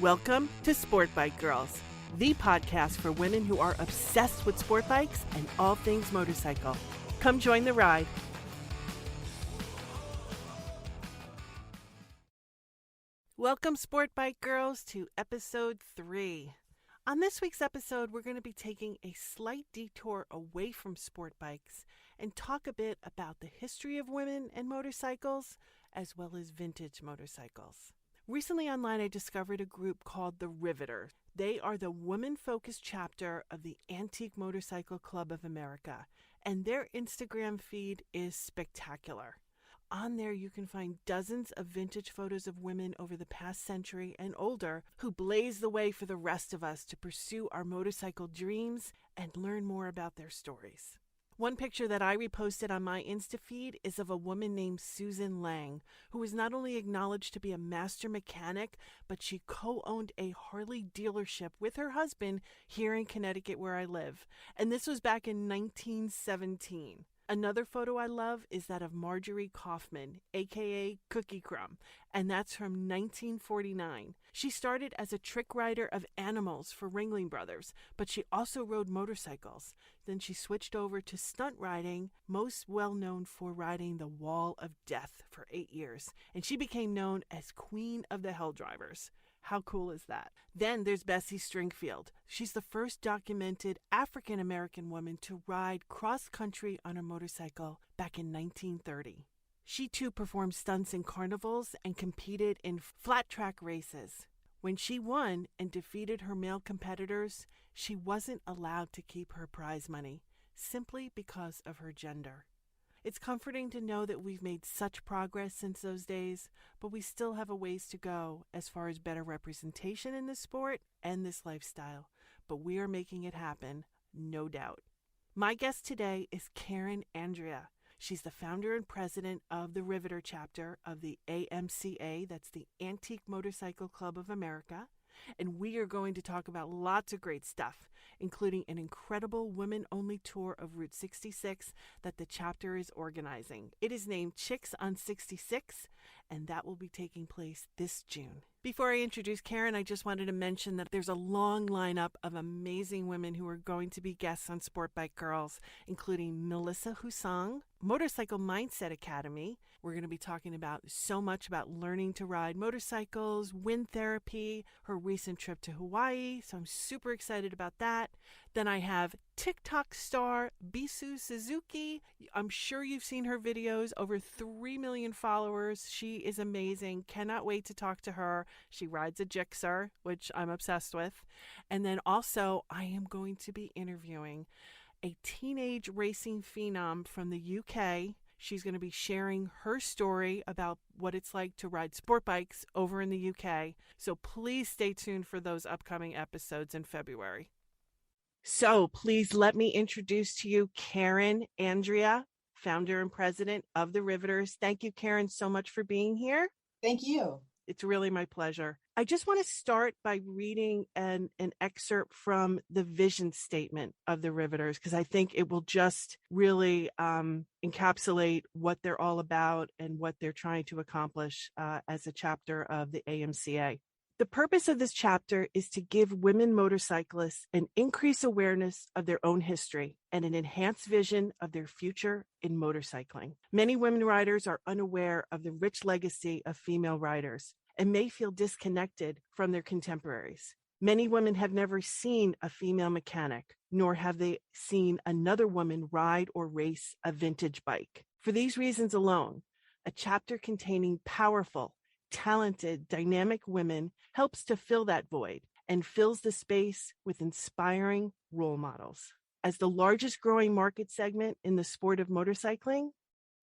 Welcome to Sport Bike Girls, the podcast for women who are obsessed with sport bikes and all things motorcycle. Come join the ride. Welcome, Sport Bike Girls, to episode 3. On this week's episode, we're going to be taking a slight detour away from sport bikes and talk a bit about the history of women and motorcycles, as well as vintage motorcycles. Recently online, I discovered a group called the Riveters. They are the women-focused chapter of the Antique Motorcycle Club of America, and their Instagram feed is spectacular. On there, you can find dozens of vintage photos of women over the past century and older who blaze the way for the rest of us to pursue our motorcycle dreams and learn more about their stories. One picture that I reposted on my Insta feed is of a woman named Susan Lang, who is not only acknowledged to be a master mechanic, but she co-owned a Harley dealership with her husband here in Connecticut where I live. And this was back in 1917. Another photo I love is that of Marjorie Kaufman, aka Cookie Crumb, and that's from 1949. She started as a trick rider of animals for Ringling Brothers, but she also rode motorcycles. Then she switched over to stunt riding, most well known for riding the Wall of Death for 8 years, and she became known as Queen of the Hell Drivers. How cool is that? Then there's Bessie Stringfield. She's the first documented African-American woman to ride cross-country on a motorcycle back in 1930. She too performed stunts in carnivals and competed in flat track races. When she won and defeated her male competitors, she wasn't allowed to keep her prize money, simply because of her gender. It's comforting to know that we've made such progress since those days, but we still have a ways to go as far as better representation in this sport and this lifestyle. But we are making it happen, no doubt. My guest today is Karen Andrea. She's the founder and president of the Riveter chapter of the AMCA, that's the Antique Motorcycle Club of America. And we are going to talk about lots of great stuff, including an incredible women-only tour of Route 66 that the chapter is organizing. It is named Chicks on 66, and that will be taking place this June. Before I introduce Karen, I just wanted to mention that there's a long lineup of amazing women who are going to be guests on Sport Bike Girls, including Melissa Husang, Motorcycle Mindset Academy. We're going to be talking about so much about learning to ride motorcycles, wind therapy, her recent trip to Hawaii, so I'm super excited about that. Then I have TikTok star Bisu Suzuki. I'm sure you've seen her videos, over 3 million followers. She is amazing. Cannot wait to talk to her. She rides a Gixxer, which I'm obsessed with. And then also I am going to be interviewing a teenage racing phenom from the UK. She's going to be sharing her story about what it's like to ride sport bikes over in the UK. So please stay tuned for those upcoming episodes in February. So please let me introduce to you Karen Andrea, founder and president of the Riveters. Thank you, Karen, so much for being here. Thank you. It's really my pleasure. I just want to start by reading an excerpt from the vision statement of the Riveters, because I think it will just really encapsulate what they're all about and what they're trying to accomplish as a chapter of the AMCA. The purpose of this chapter is to give women motorcyclists an increased awareness of their own history and an enhanced vision of their future in motorcycling. Many women riders are unaware of the rich legacy of female riders and may feel disconnected from their contemporaries. Many women have never seen a female mechanic, nor have they seen another woman ride or race a vintage bike. For these reasons alone, a chapter containing powerful, talented, dynamic women helps to fill that void and fills the space with inspiring role models. As the largest growing market segment in the sport of motorcycling,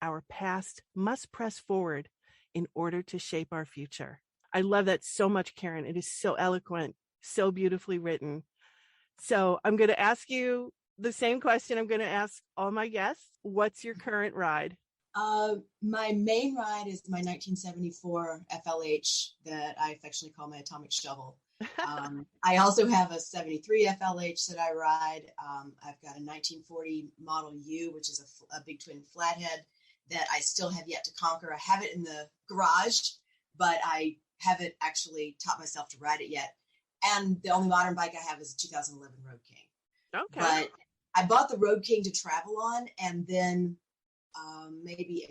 our past must press forward in order to shape our future. I love that so much, Karen. It is so eloquent, so beautifully written. So I'm going to ask you the same question I'm going to ask all my guests. What's your current ride? My main ride is my 1974 FLH that I affectionately call my atomic shovel. I also have a 73 FLH that I ride. I've got a 1940 Model U, which is a big twin flathead that I still have yet to conquer. I have it in the garage, but I haven't actually taught myself to ride it yet. And the only modern bike I have is a 2011 Road King. Okay. But I bought the Road King to travel on, and then maybe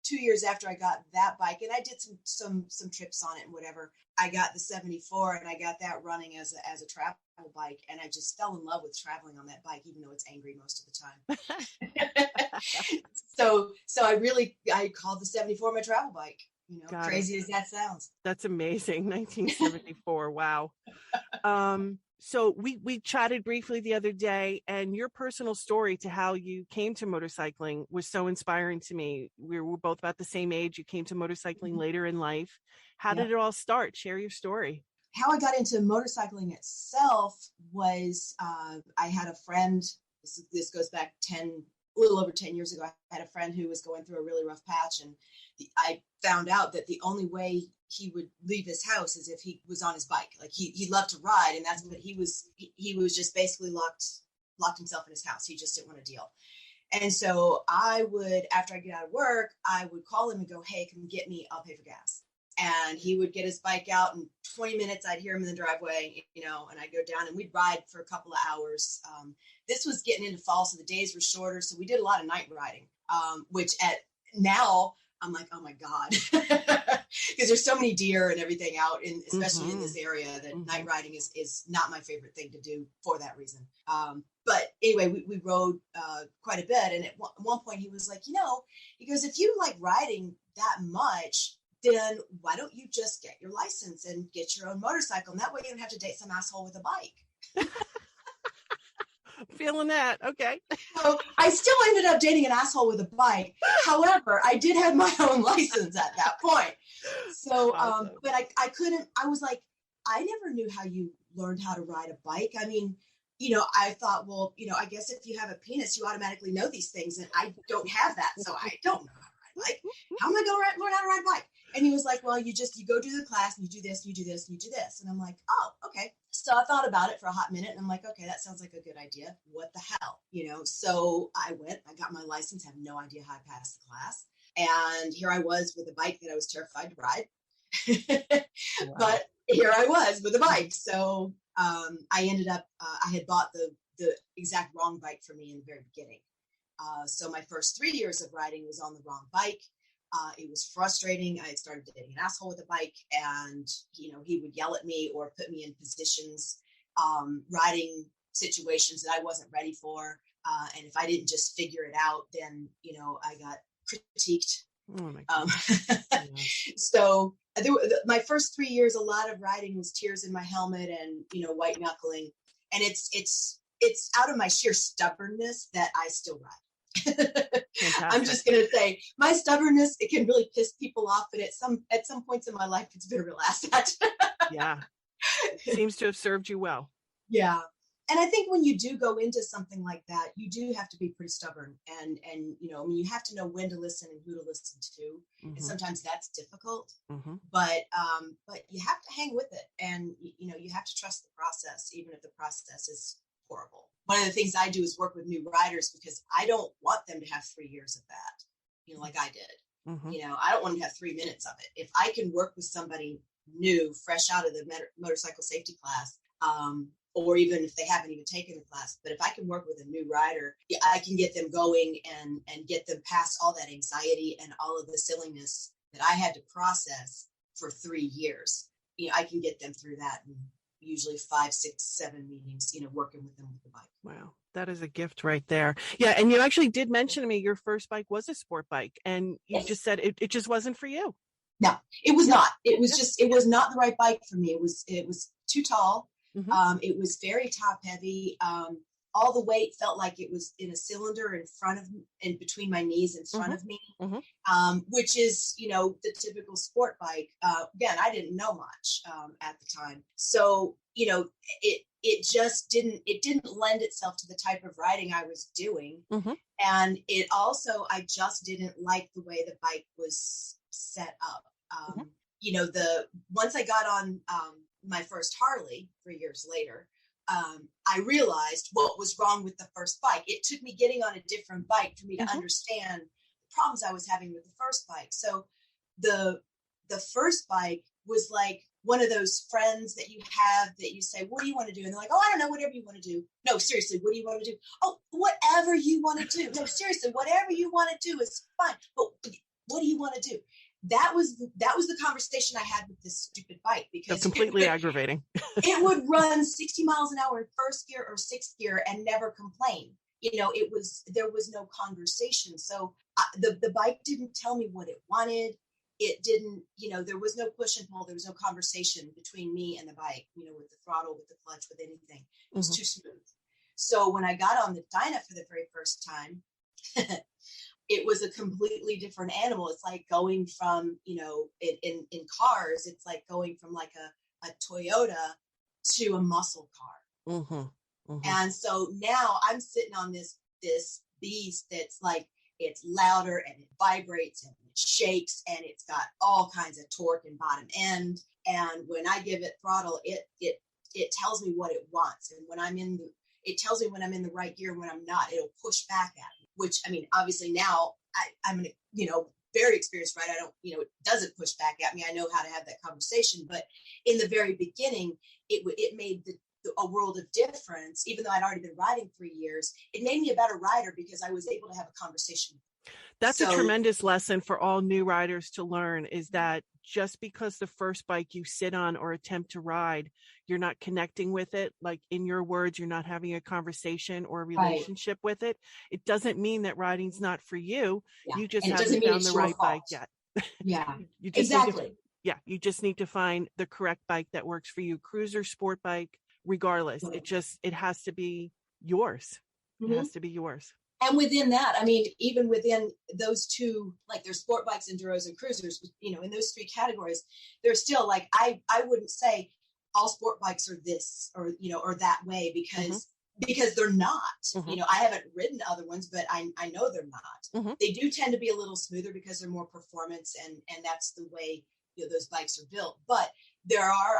2 years after I got that bike, and I did some trips on it and whatever, I got the 74, and I got that running as a travel bike, and I just fell in love with traveling on that bike, even though it's angry most of the time. so I called the 74 my travel bike. Crazy as that sounds. That's amazing. 1974. Wow. So we chatted briefly the other day, and your personal story to how you came to motorcycling was so inspiring to me. We were both about the same age. You came to motorcycling later in life. How did it all start? Share your story. How I got into motorcycling itself was I had a friend. This goes back a little over 10 years ago. I had a friend who was going through a really rough patch, and I found out that the only way he would leave his house is if he was on his bike. Like he loved to ride, and that's what he was just basically locked himself in his house. He just didn't want to deal. And so I would, after I get out of work, I would call him and go, "Hey, come get me, I'll pay for gas." And he would get his bike out, and 20 minutes I'd hear him in the driveway, and I'd go down and we'd ride for a couple of hours. This was getting into fall, so the days were shorter. So we did a lot of night riding, which now I'm like, oh my God, because there's so many deer and everything out, especially in this area, that night riding is not my favorite thing to do for that reason. But anyway, we rode quite a bit. And at one point he was like, he goes, if you like riding that much, then why don't you just get your license and get your own motorcycle? And that way you don't have to date some asshole with a bike. Feeling that. Okay. So I still ended up dating an asshole with a bike. However, I did have my own license at that point. So, awesome. But I was like, I never knew how you learned how to ride a bike. I mean, I thought, well, I guess if you have a penis, you automatically know these things. And I don't have that. So I don't know how to ride a bike. How am I going to learn how to ride a bike? And he was like, well, you go do the class and you do this, you do this, and you do this. And I'm like, oh, okay. So I thought about it for a hot minute, and I'm like, okay, that sounds like a good idea. What the hell? So I went, I got my license, have no idea how I passed the class. And here I was with a bike that I was terrified to ride. Wow. But here I was with a bike. So I ended up, I had bought the exact wrong bike for me in the very beginning. So my first 3 years of riding was on the wrong bike. It was frustrating. I had started dating an asshole with a bike, and he would yell at me or put me in positions, riding situations that I wasn't ready for. And if I didn't just figure it out, then I got critiqued. Oh my God. So my first 3 years, a lot of riding was tears in my helmet and white knuckling, and it's out of my sheer stubbornness that I still ride. I'm just going to say my stubbornness, it can really piss people off, but at some points in my life, it's been a real asset. Yeah. Seems to have served you well. Yeah. And I think when you do go into something like that, you do have to be pretty stubborn, and you have to know when to listen and who to listen to. And sometimes that's difficult, but you have to hang with it, and you have to trust the process, even if the process is horrible. One of the things I do is work with new riders, because I don't want them to have 3 years of that, like I did. I don't want to have 3 minutes of it. If I can work with somebody new, fresh out of the motorcycle safety class, or even if they haven't even taken the class, but if I can work with a new rider, I can get them going and get them past all that anxiety and all of the silliness that I had to process for 3 years. I can get them through that in usually 5, 6, 7 meetings, working with them with the bike. Wow. That is a gift right there. Yeah. And you actually did mention to me your first bike was a sport bike, and you just said it just wasn't for you. No, it was not. It was it was not the right bike for me. It was too tall. It was very top heavy. All the weight felt like it was in a cylinder in front of me, and between my knees in front of me, which is, the typical sport bike. Again, I didn't know much at the time. So, it just didn't lend itself to the type of riding I was doing. And it also, I just didn't like the way the bike was set up. Once I got on my first Harley 3 years later, I realized what was wrong with the first bike. It took me getting on a different bike for me to understand the problems I was having with the first bike. So the the first bike was like one of those friends that you have that you say, what do you want to do? And they're like, oh, I don't know, whatever you want to do. No, seriously, what do you want to do? Oh, whatever you want to do. No, seriously, whatever you want to do is fine. But what do you want to do? That was the conversation I had with this stupid bike, because That's completely aggravating. It would run 60 miles an hour in first gear or sixth gear and never complain. There was no conversation. So the bike didn't tell me what it wanted. It didn't, there was no push and pull. There was no conversation between me and the bike, with the throttle, with the clutch, with anything. It was too smooth. So when I got on the Dyna for the very first time, it was a completely different animal. It's like going from, in cars, it's like going from like a Toyota to a muscle car. Mm-hmm. Mm-hmm. And so now I'm sitting on this beast that's like, it's louder and it vibrates and it shakes and it's got all kinds of torque and bottom end. And when I give it throttle, it tells me what it wants. And when it tells me when I'm in the right gear, when I'm not, it'll push back at me, which, I mean, obviously now I'm very experienced, right? I don't, it doesn't push back at me. I know how to have that conversation. But in the very beginning, it made a world of difference. Even though I'd already been riding 3 years, it made me a better rider because I was able to have a conversation. That's a tremendous lesson for all new riders to learn, is that just because the first bike you sit on or attempt to ride, you're not connecting with it. Like, in your words, you're not having a conversation or a relationship with it. It doesn't mean that riding's not for you. Yeah. You just haven't found the right bike yet. Yeah, exactly. You just need to find the correct bike that works for you. Cruiser, sport bike, regardless, it has to be yours. Mm-hmm. It has to be yours. And within that, I mean, even within those two, like there's sport bikes, enduros, and cruisers, in those three categories, there's still like, I wouldn't say all sport bikes are this or that way, because they're not. Mm-hmm. I haven't ridden other ones, but I know they're not. Mm-hmm. They do tend to be a little smoother because they're more performance, and that's the way those bikes are built. But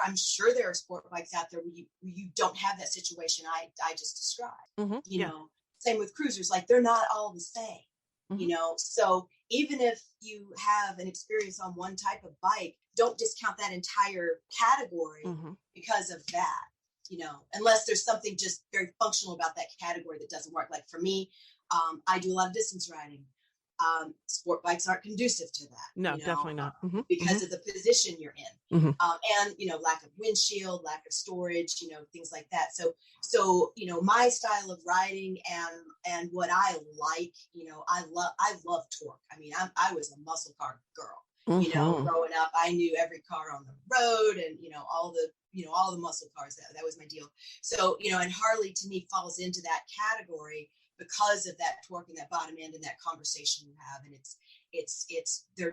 I'm sure there are sport bikes out there where you don't have that situation I just described. Mm-hmm. Same with cruisers, like they're not all the same, mm-hmm. So even if you have an experience on one type of bike, don't discount that entire category mm-hmm. because of that, unless there's something just very functional about that category that doesn't work. Like for me, I do a lot of distance riding. Sport bikes aren't conducive to that. No, definitely not. Mm-hmm. Because mm-hmm. of the position you're in. Mm-hmm. And, lack of windshield, lack of storage, things like that. So, my style of riding and what I like, I love torque. I mean, I was a muscle car girl, mm-hmm. Growing up, I knew every car on the road and, all the muscle cars. That was my deal. So, and Harley to me falls into that category because of that torque and that bottom end and that conversation you have. And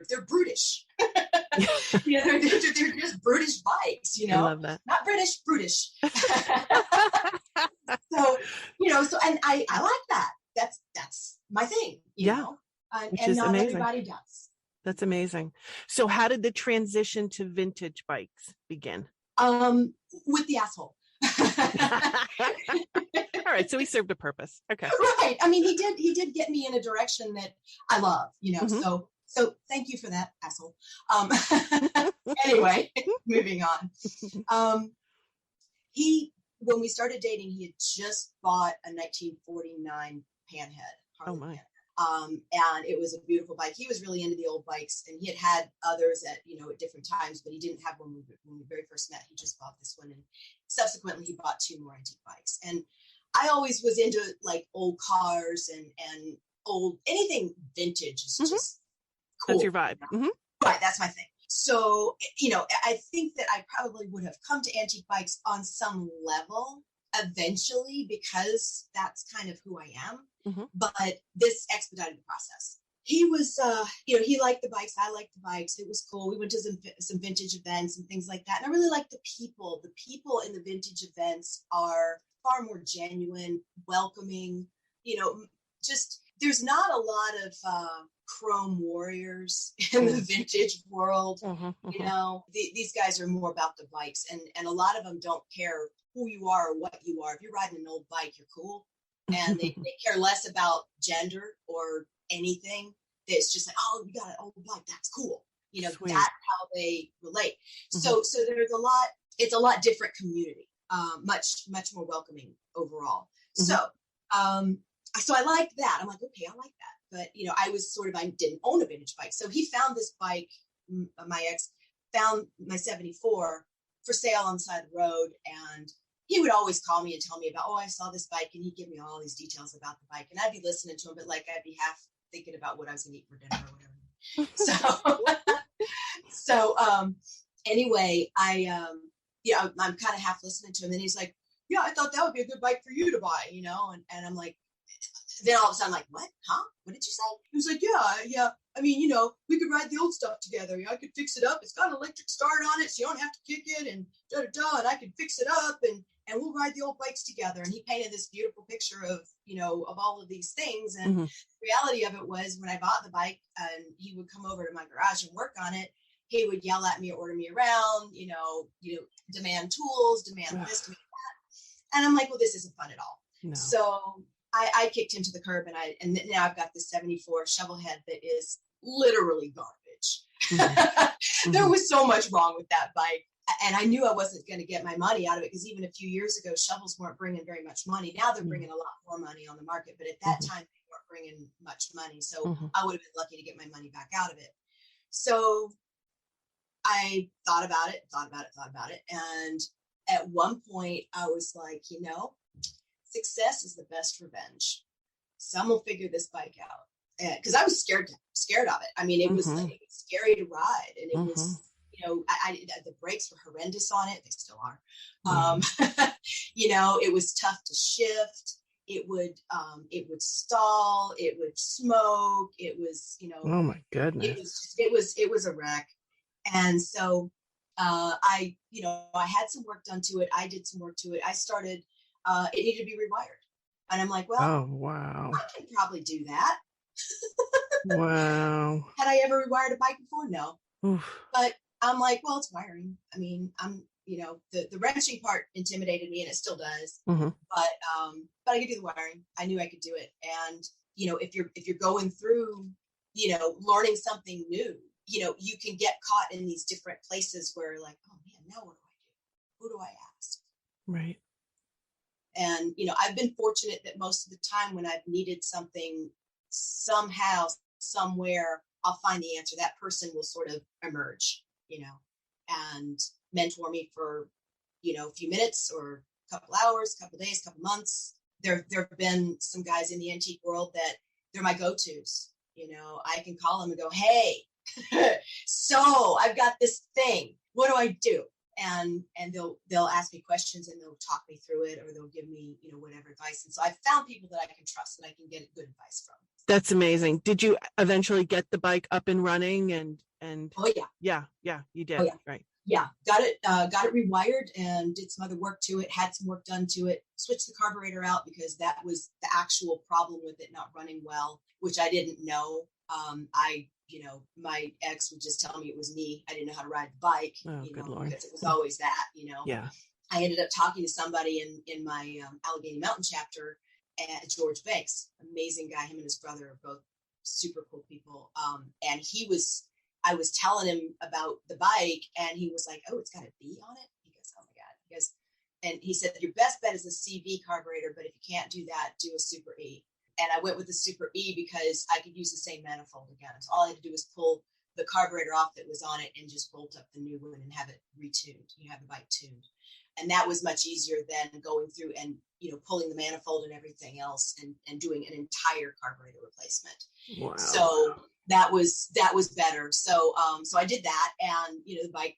they're brutish. They're just brutish bikes, I love that. Not British, brutish. So, and I like that. That's my thing, you know, and not amazing. Everybody does. That's amazing. So how did the transition to vintage bikes begin? With the asshole. All right, so he served a purpose. Okay. Right. I mean, he did get me in a direction that I love, mm-hmm. So thank you for that, asshole. Anyway, moving on. When we started dating, he had just bought a 1949 Panhead. Oh my. And it was a beautiful bike. He was really into the old bikes, and he had others at different times, but he didn't have one when we very first met. He just bought this one, and subsequently he bought two more antique bikes. And I always was into like old cars and old anything vintage is mm-hmm. just cool. That's your vibe. Mm-hmm. Right, that's my thing. So I think that I probably would have come to antique bikes on some level eventually, because that's kind of who I am. Mm-hmm. But this expedited the process. He was, he liked the bikes. I liked the bikes. It was cool. We went to some vintage events and things like that. And I really liked the people. The people in the vintage events are far more genuine, welcoming, just there's not a lot of chrome warriors in the vintage world. Mm-hmm. These guys are more about the bikes, and a lot of them don't care who you are or what you are. If you're riding an old bike, you're cool. And they care less about gender or anything. It's just like, oh, you got an old bike, that's cool. Sweet. That's how they relate. So there's it's a lot different community, much more welcoming overall. So I liked that. I'm like, okay, I like that. But I didn't own a vintage bike. So he found this bike, my ex found my 74 for sale on the side of the road, and he would always call me and tell me about, I saw this bike, and he'd give me all these details about the bike, and I'd be listening to him, but like I'd be half thinking about what I was gonna eat for dinner or whatever. Anyway, I'm kind of half listening to him, and he's like, yeah, I thought that would be a good bike for you to buy, and I'm like, then all of a sudden I'm like, what? Huh? What did you say? He was like, yeah. I mean, we could ride the old stuff together. I could fix it up. It's got an electric start on it, so you don't have to kick it, and and I could fix it up, and we'll ride the old bikes together. And he painted this beautiful picture of, of all of these things. And the reality of it was, when I bought the bike and he would come over to my garage and work on it, he would yell at me, order me around, demand tools, demand this, demand that. And I'm like, well, this isn't fun at all. No. So I kicked him to the curb, and now I've got this 74 shovel head that is literally garbage. There was so much wrong with that bike. And I knew I wasn't going to get my money out of it, because even a few years ago, shovels weren't bringing very much money. Now they're bringing a lot more money on the market, but at that time they weren't bringing much money. So I would have been lucky to get my money back out of it. So I thought about it. And at one point I was like, success is the best revenge. Some will figure this bike out. Because I was scared of it. I mean, it was scary to ride, and it was, the brakes were horrendous on it. They still are. It was tough to shift. It would stall. It would smoke. It was, oh my goodness. It was a wreck. And so I had some work done to it. I did some work to it. I started, it needed to be rewired. And I'm like, well, oh, wow. I can probably do that. Wow. Had I ever rewired a bike before? No. Oof. But I'm like, well, it's wiring. I mean, the wrenching part intimidated me, and it still does. But I could do the wiring. I knew I could do it. And, if you're going through, learning something new, you can get caught in these different places where, like, oh man, now what do I do? Who do I ask? Right. And, I've been fortunate that most of the time when I've needed something, somehow, somewhere, I'll find the answer. That person will sort of emerge, and mentor me for, a few minutes or a couple hours, couple days, couple months. There have been some guys in the antique world that they're my go-tos. I can call them and go, hey, so I've got this thing. What do I do? And they'll ask me questions, and they'll talk me through it, or they'll give me, whatever advice. And so I've found people that I can trust, that I can get good advice from. That's amazing. Did you eventually get the bike up and running? And oh yeah, you did. Oh, yeah. Right. Yeah, got it rewired and did some other work to it. Had some work done to it. Switched the carburetor out, because that was the actual problem with it not running well, which I didn't know. My ex would just tell me it was me. I didn't know how to ride the bike. Oh, good Lord. Because it was always that. Yeah. I ended up talking to somebody in my Allegheny Mountain chapter at George Banks, amazing guy. Him and his brother are both super cool people. And I was telling him about the bike, and he was like, oh, it's got a B on it? He goes, oh my God. And he said, your best bet is a CV carburetor, but if you can't do that, do a Super E. And I went with the Super E because I could use the same manifold again. So all I had to do was pull the carburetor off that was on it and just bolt up the new one and have it retuned. You have the bike tuned. And that was much easier than going through and, pulling the manifold and everything else and doing an entire carburetor replacement. Wow. So that was better. So I did that, and, the bike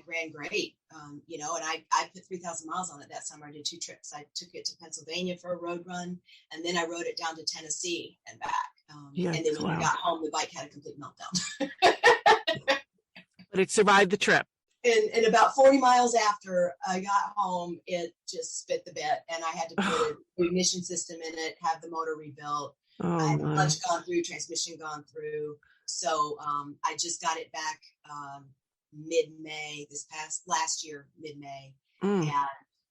ran great. And I put 3,000 miles on it that summer. I did 2 trips. I took it to Pennsylvania for a road run, and then I rode it down to Tennessee and back. And then when I got home, the bike had a complete meltdown. But it survived the trip. And about 40 miles after I got home, it just spit the bit, and I had to put an ignition system in it, have the motor rebuilt. Oh, I had the clutch gone through, transmission gone through. So I just got it back mid-May, last year, mid-May. And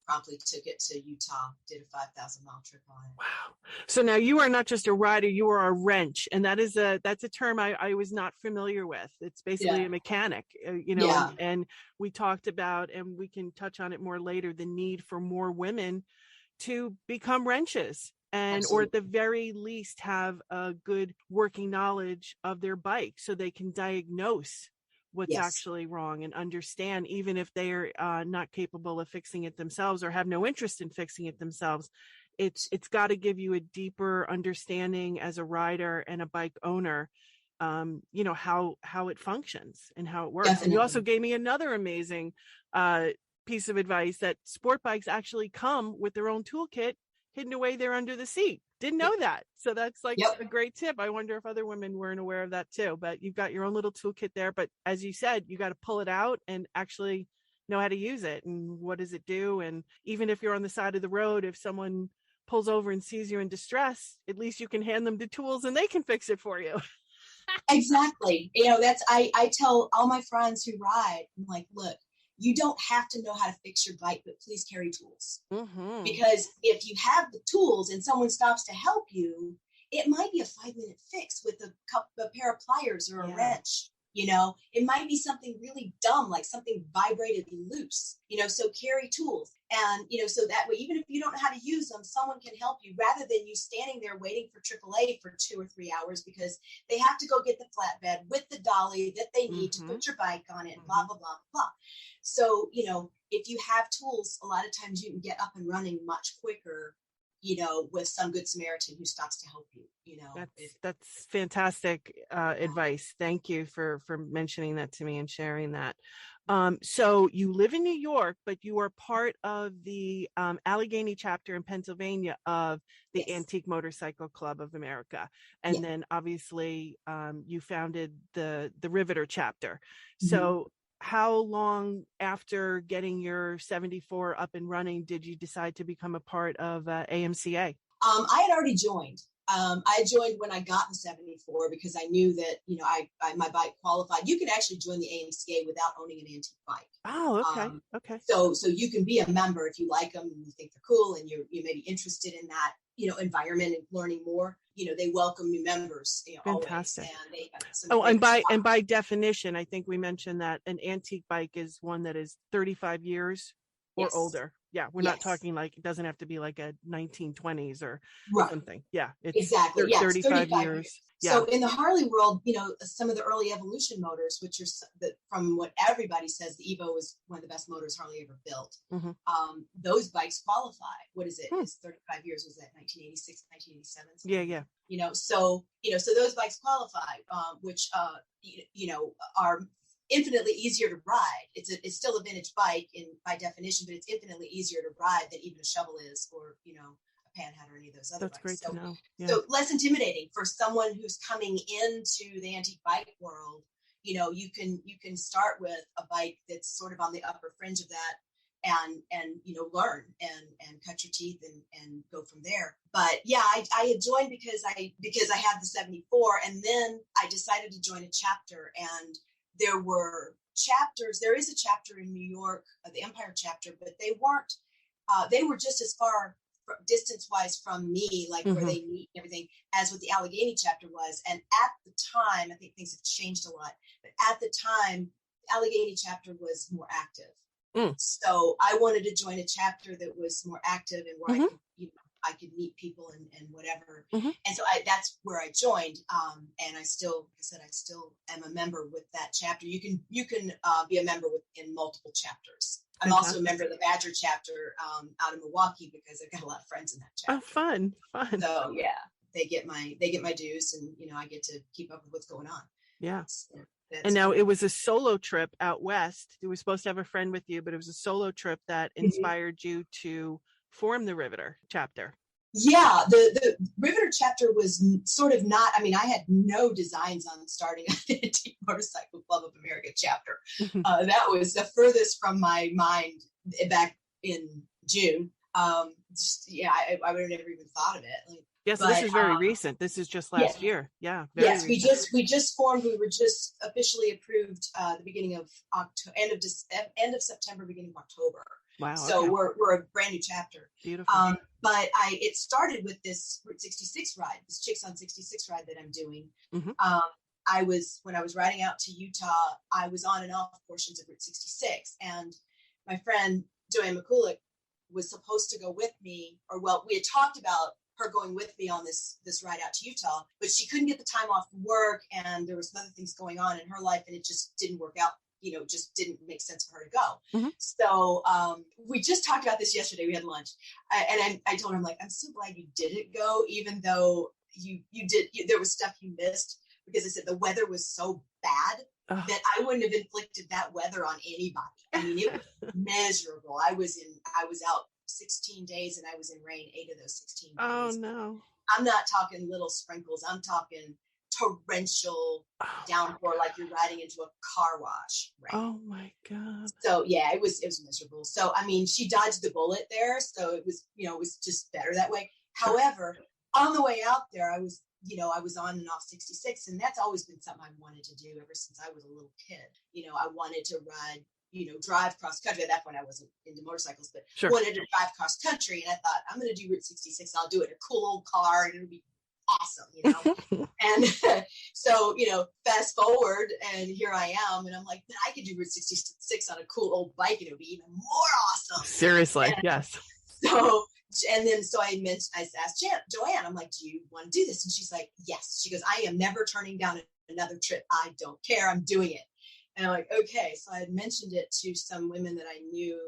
promptly took it to Utah, did a 5,000-mile trip on it. Wow. So now you are not just a rider, you are a wrench. And that's a term I was not familiar with. It's basically a mechanic, and we talked about, and we can touch on it more later, the need for more women to become wrenches. And, Absolutely. or at the very least, have a good working knowledge of their bike so they can diagnose what's actually wrong and understand, even if they're not capable of fixing it themselves or have no interest in fixing it themselves. It's got to give you a deeper understanding as a rider and a bike owner, how it functions and how it works. Definitely. And you also gave me another amazing piece of advice, that sport bikes actually come with their own toolkit hidden away there under the seat. Didn't know that. So that's like a great tip. I wonder if other women weren't aware of that too, but you've got your own little toolkit there. But as you said, you got to pull it out and actually know how to use it and what does it do. And even if you're on the side of the road, if someone pulls over and sees you in distress, at least you can hand them the tools and they can fix it for you. Exactly. That's, I tell all my friends who ride, I'm like, look, you don't have to know how to fix your bike, but please carry tools. Mm-hmm. Because if you have the tools and someone stops to help you, it might be a 5-minute fix with a pair of pliers or a wrench. It might be something really dumb, like something vibrated loose, so carry tools. And, so that way, even if you don't know how to use them, someone can help you rather than you standing there waiting for AAA for 2 or 3 hours because they have to go get the flatbed with the dolly that they need to put your bike on it, blah, blah, blah, blah. So, if you have tools, a lot of times you can get up and running much quicker, with some good Samaritan who stops to help you, That's fantastic advice. Thank you for mentioning that to me and sharing that. So you live in New York, but you are part of the Allegheny chapter in Pennsylvania of the Antique Motorcycle Club of America. And then obviously you founded the Riveter chapter. So how long after getting your 74 up and running did you decide to become a part of AMCA? I had already joined. I joined when I got the 74 because I knew that, my bike qualified. You can actually join the AMCA without owning an antique bike. Oh, okay. Okay. So you can be a member if you like them and you think they're cool and you may be interested in that, environment and learning more. They welcome new members, Fantastic. Always. And they and by definition, I think we mentioned that an antique bike is one that is 35 years or older. Yeah, we're not talking like, it doesn't have to be like a 1920s or something. Yeah, it's exactly 35 years. Yeah. So in the Harley world, some of the early Evolution motors, which are from what everybody says, the Evo is one of the best motors Harley ever built. Those bikes qualify. What is it? It's 35 years. Was that 1986, 1987? Yeah. So those bikes qualify, which are infinitely easier to ride. It's still a vintage bike by definition, but it's infinitely easier to ride than even a shovel is, or a panhead or any of those other That's bikes. Great to know. Yeah. So less intimidating for someone who's coming into the antique bike world. You can start with a bike that's sort of on the upper fringe of that, and learn and cut your teeth and go from there. But yeah, I had joined because I had the 74, and then I decided to join a chapter. And there were chapters. There is a chapter in New York, the Empire chapter, but they weren't. They were just as far distance-wise from me, like where they meet and everything, as what the Allegheny chapter was. And at the time, I think things have changed a lot. But at the time, the Allegheny chapter was more active. So I wanted to join a chapter that was more active and where I could meet people and whatever. And so that's where I joined. And I still am a member with that chapter. You can be a member in multiple chapters. I'm also a member of the Badger chapter out in Milwaukee because I've got a lot of friends in that chapter. Oh, fun. So yeah, they get my dues, and I get to keep up with what's going on. Yeah. And now it was a solo trip out west. You were supposed to have a friend with you, but it was a solo trip that inspired you to form the Riveter chapter. Yeah, the Riveter chapter was sort of not, I had no designs on starting the Antique Motorcycle Club of America chapter. That was the furthest from my mind back in June. I would have never even thought of it. Yes, this is very recent. This is just last year. Yeah. Yes, recent. we just formed. We were just officially approved the beginning of end of September, beginning of October. Wow. So Okay. we're a brand new chapter. Beautiful. But it started with this Route 66 ride, this Chicks on 66 ride that I'm doing. Mm-hmm. When I was riding out to Utah, I was on and off portions of Route 66, and my friend Joanne McCulloch was supposed to go with me, or well, we had talked about her going with me on this ride out to Utah, but she couldn't get the time off from work, and there was some other things going on in her life, and it just didn't work out. Just didn't make sense for her to go. Mm-hmm. So we just talked about this yesterday. We had lunch, and I told her, I'm like, I'm so glad you didn't go, even though you did. There was stuff you missed, because I said the weather was so bad that I wouldn't have inflicted that weather on anybody. I mean, it was miserable. I was out 16 days, and I was in rain 8 of those 16 days. Oh no! I'm not talking little sprinkles. I'm talking torrential downpour, like you're riding into a car wash. Right? Oh my God. So yeah, it was miserable. So I mean, she dodged the bullet there. So it was just better that way. However, on the way out there, I was on and off 66, and that's always been something I wanted to do ever since I was a little kid. I wanted to ride, drive cross country. At that point, I wasn't into motorcycles, but wanted to drive cross country. And I thought, I'm going to do Route 66. I'll do it in a cool old car, and it'll be awesome, And so, fast forward, and here I am, and I'm like, I could do Route 66 on a cool old bike, and it would be even more awesome. Seriously, and yes. So I asked Joanne, I'm like, do you want to do this? And she's like, yes. She goes, I am never turning down another trip. I don't care. I'm doing it. And I'm like, okay. So I had mentioned it to some women that I knew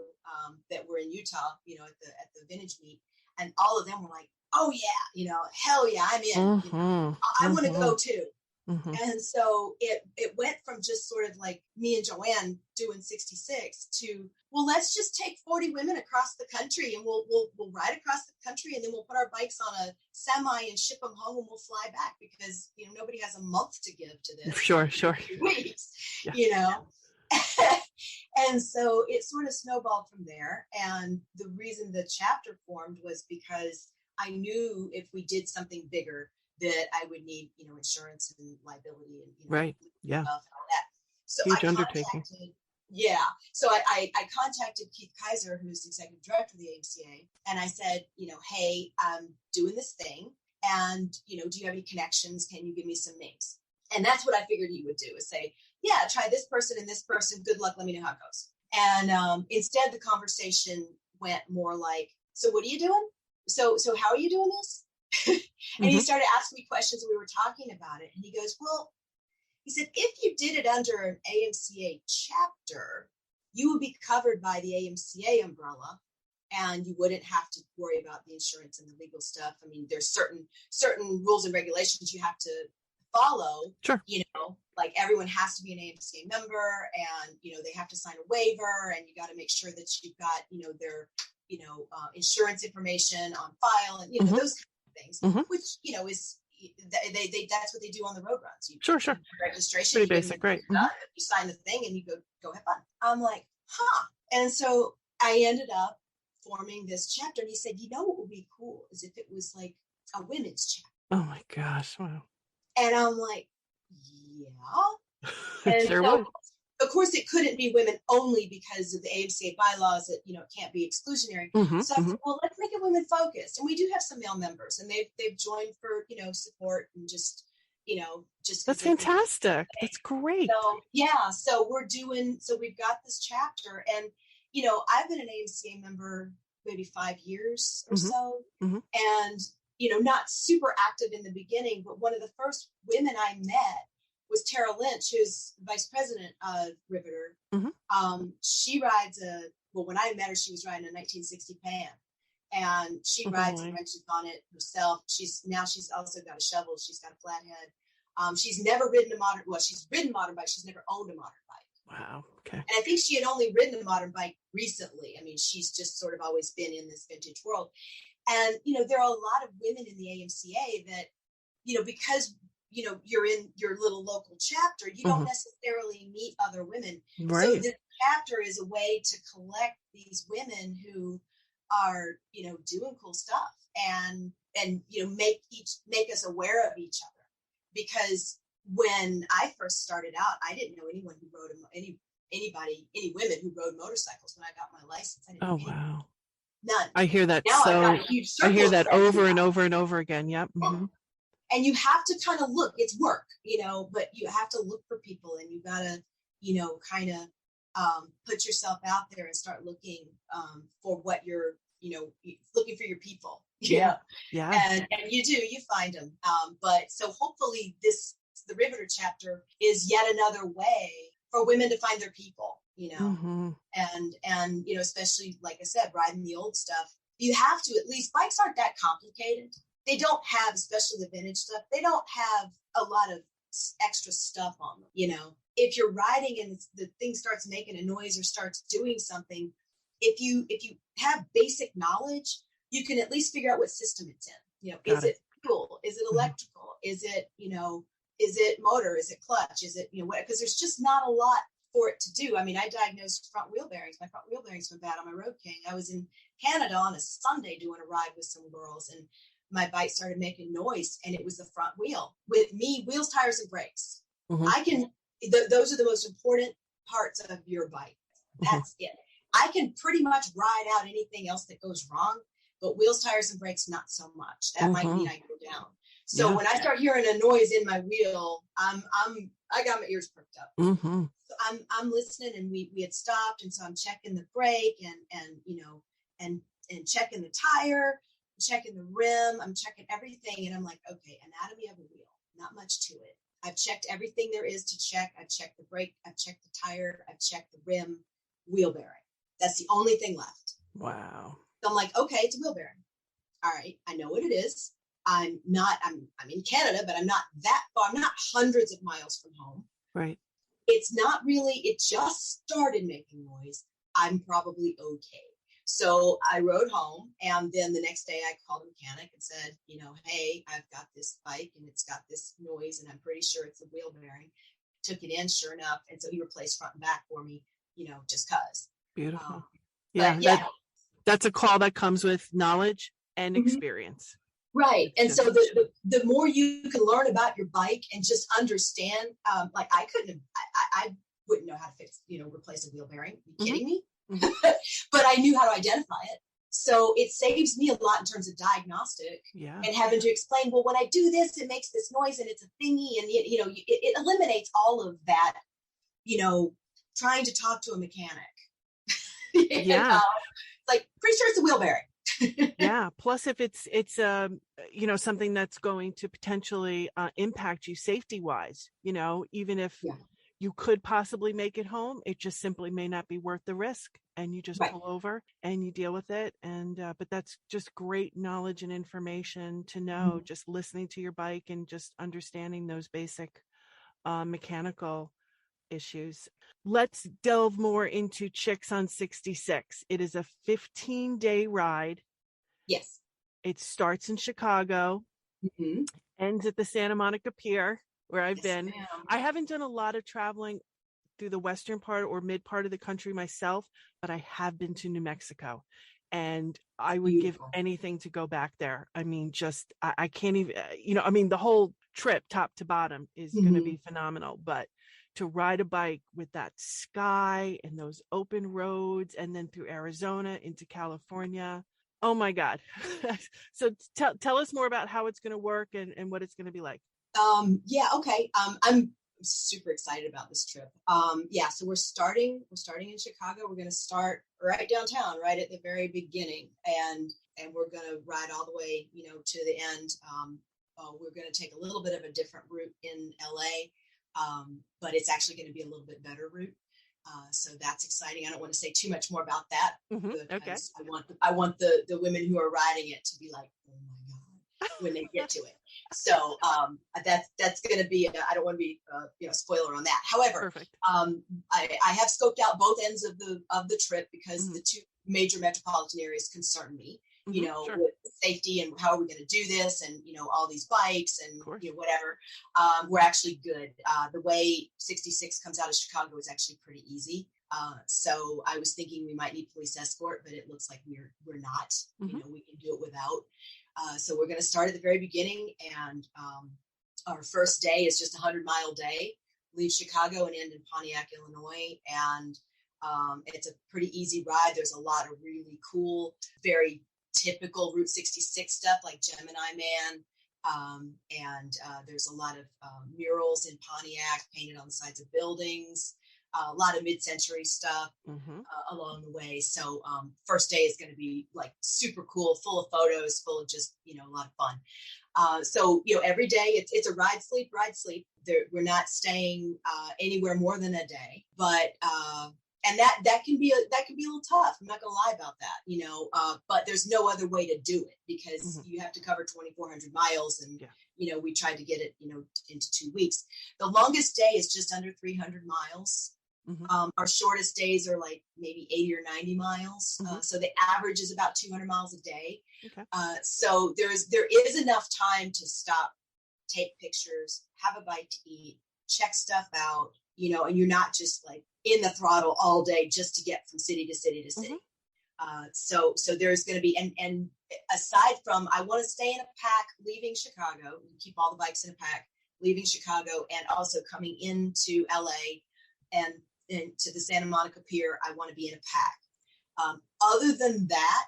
that were in Utah, at the vintage meet, and all of them were like, oh yeah, hell yeah, I'm in. Mm-hmm. I want to go too. Mm-hmm. And so it went from just sort of like me and Joanne doing 66 to, well, let's just take 40 women across the country, and we'll ride across the country, and then we'll put our bikes on a semi and ship them home, and we'll fly back, because nobody has a month to give to this. Sure. 2 weeks, And so it sort of snowballed from there. And the reason the chapter formed was because I knew if we did something bigger that I would need, insurance and liability and, right. Yeah. And all that. So huge undertaking. Yeah. So I contacted Keith Kaiser, who's the executive director of the AMCA. And I said, hey, I'm doing this thing. And, do you have any connections? Can you give me some names? And that's what I figured he would do, is say, yeah, try this person and this person. Good luck. Let me know how it goes. And instead, the conversation went more like, so what are you doing? So how are you doing this? And he started asking me questions, and we were talking about it. And he goes, well, he said, if you did it under an AMCA chapter, you would be covered by the AMCA umbrella, and you wouldn't have to worry about the insurance and the legal stuff. I mean, there's certain rules and regulations you have to follow. Sure. Like everyone has to be an AMCA member, and, they have to sign a waiver, and you got to make sure that you've got, their, insurance information on file, and, those kind of things, which, is, they that's what they do on the road runs. You sure. Registration. Pretty basic, right? You sign the thing, and you go have fun. I'm like, And so I ended up forming this chapter, and he said, what would be cool is if it was like a women's chapter. Oh my gosh. Wow. And I'm like, yeah. And sure so, would. Of course, it couldn't be women only because of the AMCA bylaws that, it can't be exclusionary. So I said, well, let's make it women focused. And we do have some male members, and they've joined for, support, and just That's fantastic. That's great. So, yeah. So we've got this chapter, and, I've been an AMCA member maybe 5 years or so. And, not super active in the beginning, but one of the first women I met was Tara Lynch, who's vice president of Riveter. She rides when I met her, she was riding a 1960 Pan, and she rides and wrenches on it herself. She's also got a shovel. She's got a flathead. She's never ridden she's ridden modern bikes. She's never owned a modern bike. Wow. Okay. And I think she had only ridden a modern bike recently. I mean, she's just sort of always been in this vintage world. And, there are a lot of women in the AMCA that, because, you're in your little local chapter, you don't necessarily meet other women. Right. So this chapter is a way to collect these women who are, doing cool stuff, and make us aware of each other. Because when I first started out, I didn't know anyone who rode any any women who rode motorcycles when I got my license. I didn't Oh, meet wow. none. I hear that. Now I've got So a huge I circle hear of that friends who over and have. over and over again. Yep. Mm-hmm. And you have to kind of look. It's work, but you have to look for people, and you gotta, kind of put yourself out there and start looking for what you're, looking for your people. Yeah. Yeah. And you find them. But so hopefully the Riveter chapter is yet another way for women to find their people, Mm-hmm. and especially like I said, riding the old stuff. You have to, at least, bikes aren't that complicated. They don't have, especially the vintage stuff, they don't have a lot of extra stuff on them. If you're riding and the thing starts making a noise or starts doing something, if you have basic knowledge, you can at least figure out what system it's in. Is it fuel? Is it electrical? Is it, is it motor? Is it clutch? Is it, what? Because there's just not a lot for it to do. I mean, I diagnosed front wheel bearings. My front wheel bearings went bad on my Road King. I was in Canada on a Sunday doing a ride with some girls, and my bike started making noise, and it was the front wheel. With me, wheels, tires, and brakes. Mm-hmm. Those are the most important parts of your bike. That's it. I can pretty much ride out anything else that goes wrong, but wheels, tires, and brakes, not so much. That might mean I go down. So when I start hearing a noise in my wheel, I got my ears perked up. Mm-hmm. So I'm listening, and we had stopped, and so I'm checking the brake and checking the tire, checking the rim, I'm checking everything, and I'm like, okay, anatomy of a wheel, not much to it. I've checked everything there is to check. I've checked the brake, I've checked the tire, I've checked the rim, wheel bearing. That's the only thing left. Wow. So I'm like, okay, it's a wheel bearing. All right, I know what it is. I'm in Canada, but I'm not that far. I'm not hundreds of miles from home. Right. It's not really, it just started making noise. I'm probably okay. So I rode home, and then the next day I called a mechanic and said, hey, I've got this bike and it's got this noise, and I'm pretty sure it's a wheel bearing. Took it in, sure enough. And so he replaced front and back for me, just cause. Beautiful. That's a call that comes with knowledge and experience. Right. And so the more you can learn about your bike and just understand, like I wouldn't know how to fix, replace a wheel bearing. Are you kidding me? But I knew how to identify it. So it saves me a lot in terms of diagnostic and having to explain, well, when I do this, it makes this noise and it's a thingy. And, it eliminates all of that, trying to talk to a mechanic. Like, pretty sure it's a wheel bearing. Yeah. Plus, if it's something that's going to potentially impact you safety wise, even if you could possibly make it home, it just simply may not be worth the risk, and you just pull over and you deal with it. And but that's just great knowledge and information to know, just listening to your bike and just understanding those basic mechanical issues. Let's delve more into Chicks on 66. It is a 15-day ride. Yes. It starts in Chicago, ends at the Santa Monica Pier, where I've been. Ma'am. I haven't done a lot of traveling through the western part or mid part of the country myself, but I have been to New Mexico, and I would give anything to go back there. I mean, just I can't even, the whole trip top to bottom is going to be phenomenal, but to ride a bike with that sky and those open roads, and then through Arizona into California. Oh my God. So tell us more about how it's going to work and what it's going to be like. Okay. I'm super excited about this trip. So we're starting in Chicago. We're going to start right downtown, right at the very beginning. And we're going to ride all the way, to the end. We're going to take a little bit of a different route in LA. But it's actually going to be a little bit better route. So that's exciting. I don't want to say too much more about that. Okay. I want the women who are riding it to be like, oh my God, when they get to it. So that's going to be, I don't want to be, spoiler on that. However, I have scoped out both ends of the trip, because the two major metropolitan areas concern me, with safety and how are we going to do this, and, all these bikes and, whatever. We're actually good. The way 66 comes out of Chicago is actually pretty easy. So I was thinking we might need police escort, but it looks like we're not, we can do it without. So we're going to start at the very beginning, and our first day is just a 100-mile day. leave Chicago and end in Pontiac, Illinois. And it's a pretty easy ride. There's a lot of really cool, very typical Route 66 stuff like Gemini Man. And there's a lot of murals in Pontiac painted on the sides of buildings, a lot of mid-century stuff along the way. So first day is going to be like super cool, full of photos, full of just, a lot of fun. So, every day it's a ride, sleep. We're not staying anywhere more than a day, but and that can be a little tough. I'm not gonna lie about that, but there's no other way to do it because you have to cover 2,400 miles, and we tried to get it, into 2 weeks. The longest day is just under 300 miles. Our shortest days are like maybe 80 or 90 miles. So the average is about 200 miles a day. Okay. So there is enough time to stop, take pictures, have a bite to eat, check stuff out, and you're not just like in the throttle all day just to get from city to city to city. So there's going to be, and aside from, I want to stay in a pack leaving Chicago, keep all the bikes in a pack, leaving Chicago, and also coming into LA and to the Santa Monica Pier, I want to be in a pack. Other than that,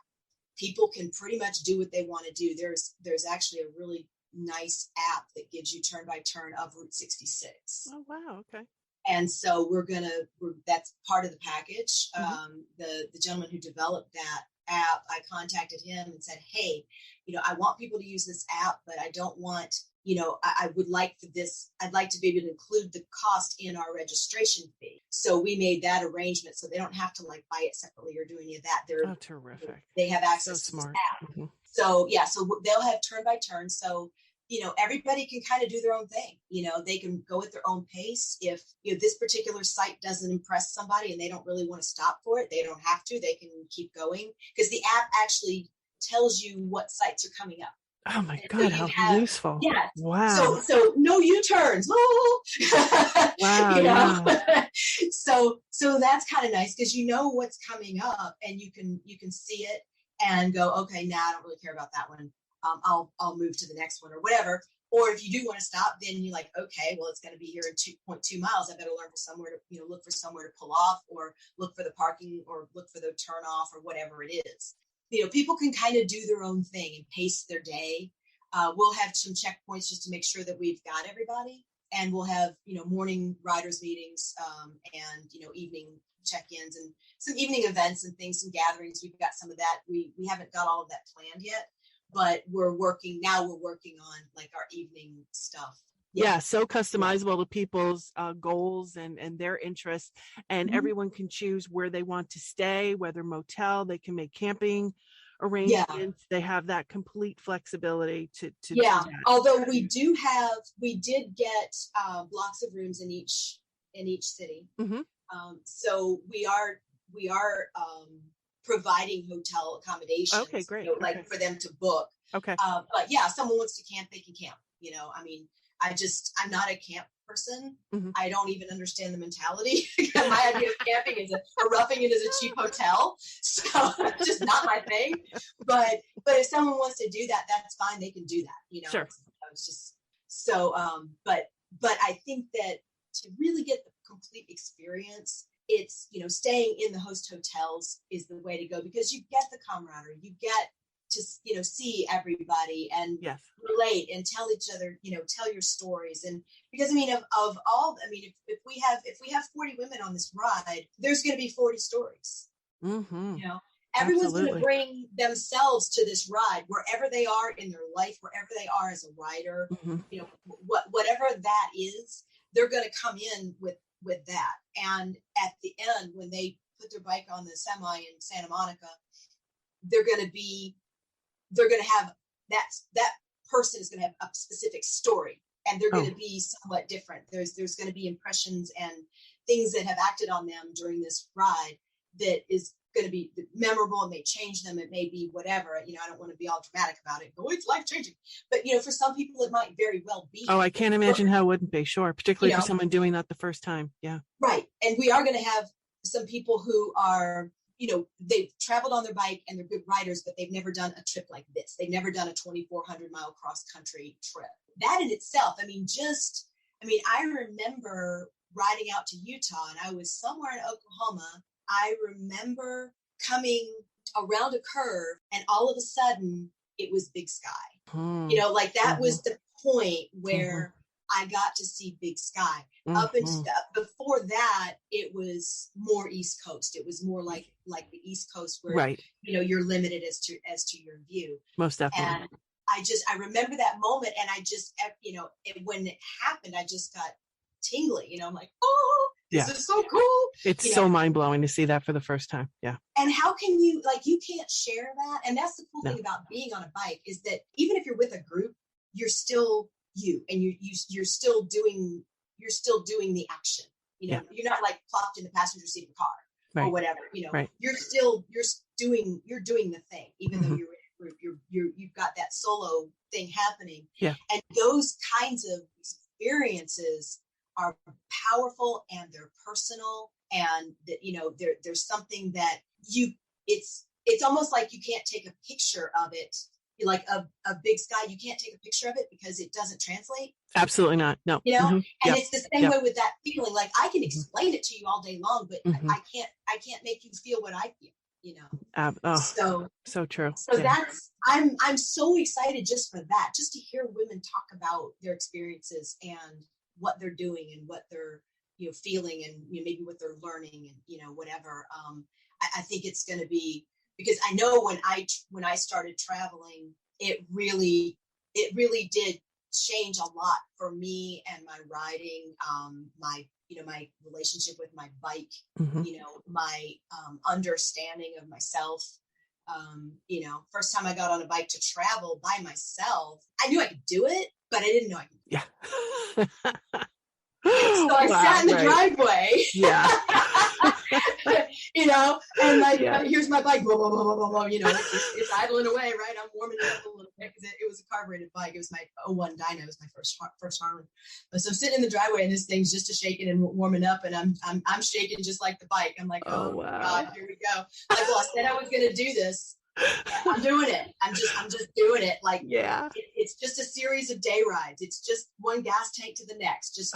people can pretty much do what they want to do. There's actually a really nice app that gives you turn by turn of Route 66. Oh, wow. Okay. And so that's part of the package. The gentleman who developed that app, I contacted him and said, hey, I want people to use this app, but I don't want, I would like I'd like to be able to include the cost in our registration fee. So we made that arrangement so they don't have to like buy it separately or do any of that. Oh, terrific. They have access to this app. So they'll have turn by turn. So, everybody can kind of do their own thing. They can go at their own pace. If this particular site doesn't impress somebody and they don't really want to stop for it, they don't have to. They can keep going because the app actually tells you what sites are coming up. Oh my God, how useful. Yeah. Wow. So no U-turns. Oh. Wow. So that's kind of nice because what's coming up and you can see it and go, okay, I don't really care about that one. I'll move to the next one or whatever. Or if you do want to stop, then you're like, okay, well, it's going to be here in 2.2 miles. I better learn for somewhere to, look for somewhere to pull off or look for the parking or look for the turn off or whatever it is. People can kind of do their own thing and pace their day. We'll have some checkpoints just to make sure that we've got everybody. And we'll have, morning riders meetings and, evening check-ins and some evening events and things, some gatherings. We've got some of that. We haven't got all of that planned yet. But we're working on like our evening stuff. Yeah, so customizable to people's goals and their interests. And everyone can choose where they want to stay, whether motel, they can make camping arrangements. They have that complete flexibility to do that. Although we did get blocks of rooms in each city. So we are providing hotel accommodations. Okay, great. For them to book. Okay. But yeah, if someone wants to camp, they can camp. I'm not a camp person. I don't even understand the mentality. My idea of camping is or roughing it as a cheap hotel. So it's just not my thing. But if someone wants to do that, that's fine. They can do that. Sure. It's just so. But I think that to really get the complete experience, it's, staying in the host hotels is the way to go because you get the camaraderie, you get to, see everybody and relate and tell each other, tell your stories. And because, if we have 40 women on this ride, there's going to be 40 stories, everyone's going to bring themselves to this ride, wherever they are in their life, wherever they are as a rider, whatever that is, they're going to come in with that. And at the end, when they put their bike on the semi in Santa Monica, they're going to have that person is going to have a specific story, and they're going to be somewhat different. There's going to be impressions and things that have acted on them during this ride that is going to be memorable, and may change them. It may be whatever, I don't want to be all dramatic about it. It's life changing, but for some people it might very well be. Oh, I can't imagine how it wouldn't be. Sure. Particularly for someone doing that the first time. Yeah. Right. And we are going to have some people who are, they've traveled on their bike and they're good riders, but they've never done a trip like this. They've never done a 2,400 mile cross country trip. That in itself, just I mean, I remember riding out to Utah, and I was somewhere in Oklahoma. I remember coming around a curve, and all of a sudden it was big sky. Like that was the point where I got to see big sky. Up until before that, it was more East Coast. It was more like the East Coast where you're limited as to your view. Most definitely. And I remember that moment, and I just when it happened, I just got tingly. I'm like, oh, this is so cool. It's so mind blowing to see that for the first time. Yeah. And how can you you can't share that? And that's the cool thing about being on a bike is that even if you're with a group, you're still you, and you're still doing the action. You're not like plopped in the passenger seat of a car or whatever. You're doing the thing, even though you're in a group. You've got that solo thing happening. Yeah. And those kinds of experiences are powerful, and they're personal, and that there's something that it's almost like you can't take a picture of it. Like a big sky, you can't take a picture of it because it doesn't translate. Absolutely not. No. And it's the same way with that feeling. Like I can explain it to you all day long, but I can't make you feel what I feel. So true. So that's I'm so excited just for that, just to hear women talk about their experiences and what they're doing and what they're feeling, and maybe what they're learning, and whatever. I think it's going to be, because I know when I started traveling, it really did change a lot for me and my riding, my relationship with my bike, my understanding of myself. First time I got on a bike to travel by myself, I knew I could do it, but I didn't know I could. Yeah. So I sat in the driveway. Yeah. And here's my bike, blah, blah, blah, blah, blah, it's idling away, right? I'm warming it up a little bit because it was a carbureted bike. It was my 01 dyno. It was my first Harley. So I'm sitting in the driveway, and this thing's just shaking and warming up, and I'm shaking just like the bike. I'm like, oh wow. God, here we go. Like, well, I said I was going to do this. I'm doing it. I'm just doing it. Like, it's just a series of day rides. It's just one gas tank to the next. Just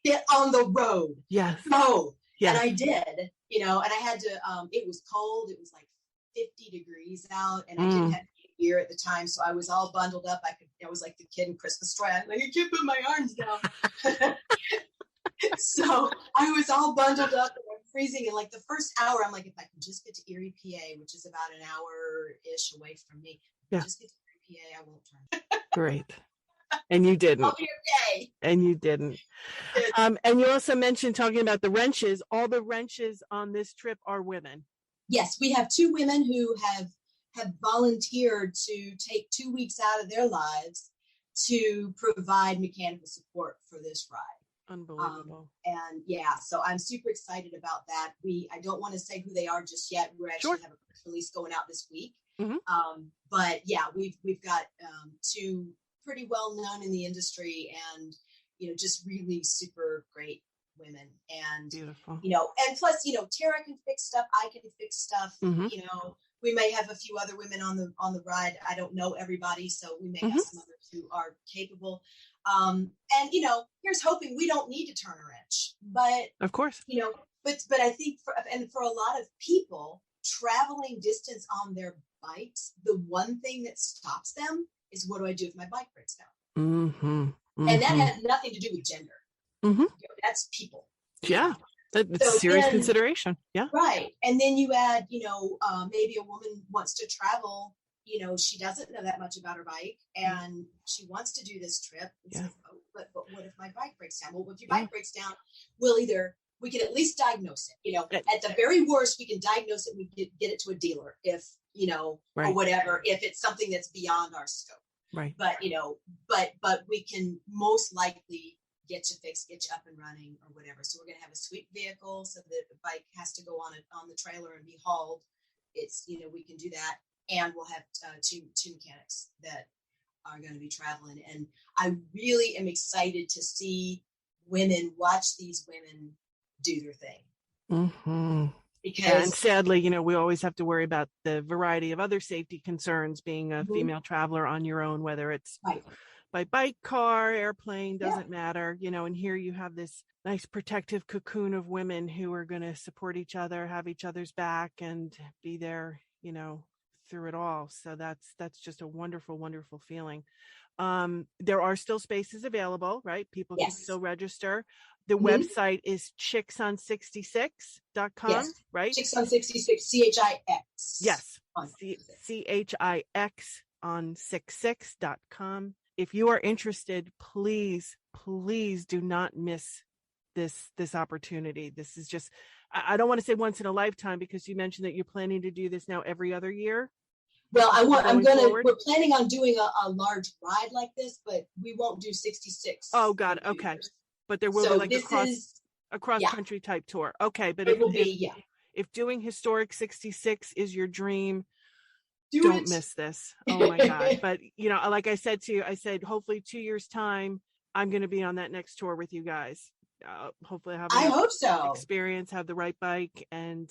get on the road. Yes. Go. Yeah. And I did, and I had to, it was cold. It was like 50 degrees out, and I didn't have gear at the time. So I was all bundled up. I was like the kid in Christmas Story. I'm like, I can't put my arms down. So I was all bundled up, and I'm freezing. And like the first hour, I'm like, if I can just get to Erie, PA, which is about an hour-ish away from me, just get to Erie, PA, I won't turn. Great. And you didn't. I'll be okay. And you didn't. And you also mentioned, talking about the wrenches, all the wrenches on this trip are women. Yes, we have 2 women who have volunteered to take 2 weeks out of their lives to provide mechanical support for this ride. Unbelievable. And so I'm super excited about that. I don't want to say who they are just yet. We're actually have a press release going out this week. But we've got 2 pretty well known in the industry, and just really super great women. And beautiful. And plus Tara can fix stuff, I can fix stuff. We may have a few other women on the ride. I don't know everybody, so we may have some others who are capable. And here's hoping we don't need to turn a wrench, but of course, but I think for a lot of people traveling distance on their bikes, the one thing that stops them is, what do I do if my bike breaks down? And that has nothing to do with gender. That's people. Yeah. That's serious consideration. Yeah. Right. And then you add, maybe a woman wants to travel, she doesn't know that much about her bike, and she wants to do this trip. It's like, but what if my bike breaks down? Well, if your bike breaks down, we can at least diagnose it. At the very worst, we can diagnose it. We get it to a dealer if, or whatever, if it's something that's beyond our scope. Right. But, but we can most likely get you fixed, get you up and running or whatever. So we're going to have a sweep vehicle, so that the bike has to go on the trailer and be hauled. It's, we can do that. And we'll have two mechanics that are going to be traveling. And I really am excited to watch these women do their thing. Because, and sadly, we always have to worry about the variety of other safety concerns being a female traveler on your own, whether it's by bike, car, airplane, doesn't matter, and here you have this nice protective cocoon of women who are going to support each other, have each other's back, and be there, through it all. So that's just a wonderful, wonderful feeling. There are still spaces available, right? People can still register. The website is chickson66.com, yes. right? Chickson66, CHIX. Yes. CHIX on 66.com. If you are interested, please do not miss this opportunity. This is just, I don't want to say once in a lifetime, because you mentioned that you're planning to do this now every other year. Well, we're planning on doing a large ride like this, but we won't do 66. Oh, got it. Okay. But there will be like a cross country type tour. Okay. But if doing historic 66 is your dream, don't miss this. Oh my God. But like I said to you, hopefully 2 years time, I'm going to be on that next tour with you guys. Hopefully I hope so. Experience, have the right bike. And,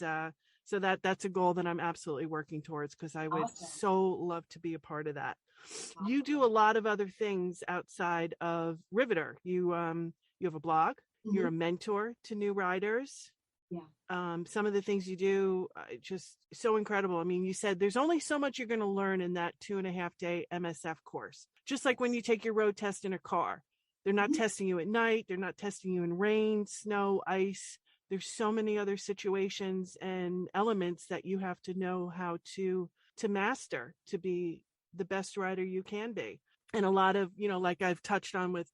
so that's a goal that I'm absolutely working towards, because I would so love to be a part of that. Awesome. You do a lot of other things outside of Riveter. You have a blog. Mm-hmm. You're a mentor to new riders. Yeah. Some of the things you do, just so incredible. I mean, you said there's only so much you're going to learn in that 2.5 day MSF course. Just like when you take your road test in a car, they're not testing you at night. They're not testing you in rain, snow, ice. There's so many other situations and elements that you have to know how to master to be the best rider you can be. And a lot of, like I've touched on with,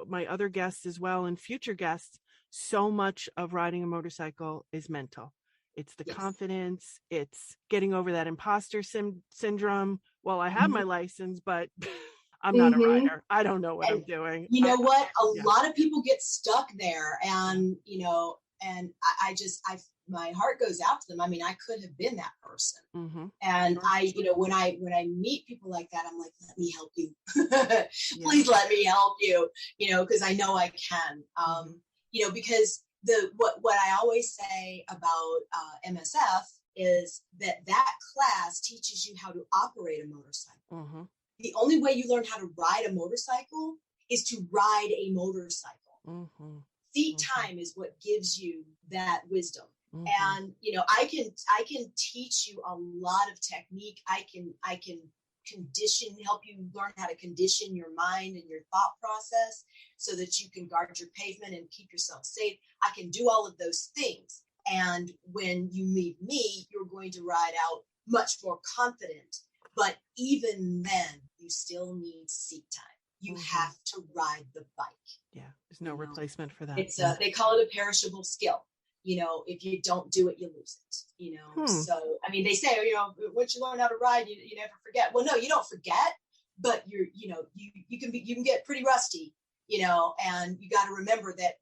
my other guests as well and future guests, so much of riding a motorcycle is mental. It's the confidence. It's getting over that imposter syndrome. Well, I have my license, but I'm not a rider. I don't know what I'm doing. You know what? A lot of people get stuck there, and, and my heart goes out to them. I mean, I could have been that person. Mm-hmm. And when I meet people like that, I'm like, let me help you. Please let me help you, because I know I can. Because what I always say about MSF is that class teaches you how to operate a motorcycle. Mm-hmm. The only way you learn how to ride a motorcycle is to ride a motorcycle. Mm-hmm. Seat time is what gives you that wisdom. Mm-hmm. And, I can teach you a lot of technique. I can help you learn how to condition your mind and your thought process so that you can guard your pavement and keep yourself safe. I can do all of those things. And when you meet me, you're going to ride out much more confident. But even then, you still need seat time. You have to ride the bike. Yeah, there's no replacement for that. It's they call it a perishable skill. If you don't do it, you lose it. So I mean, they say, once you learn how to ride, you never forget. Well, no, you don't forget, but you can get pretty rusty, and you got to remember that,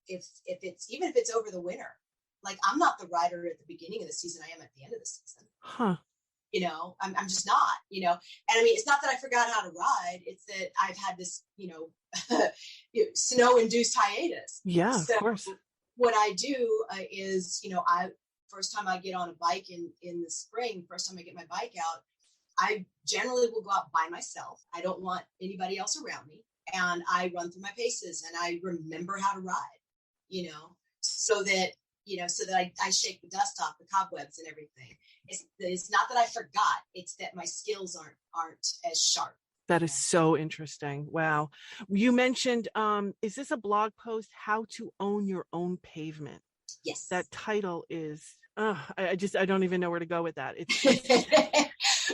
if it's over the winter, like I'm not the rider at the beginning of the season, I am at the end of the season. Huh. I'm just not, and I mean, it's not that I forgot how to ride. It's that I've had this, snow-induced hiatus. Yeah, so of course. What I do is, first time I get on a bike in the spring, first time I get my bike out, I generally will go out by myself. I don't want anybody else around me. And I run through my paces and I remember how to ride, so that I shake the dust off, the cobwebs and everything. It's not that I forgot. It's that my skills aren't as sharp. That is so interesting. Wow. You mentioned, is this a blog post, How to Own Your Own Pavement? Yes. That title is, I don't even know where to go with that.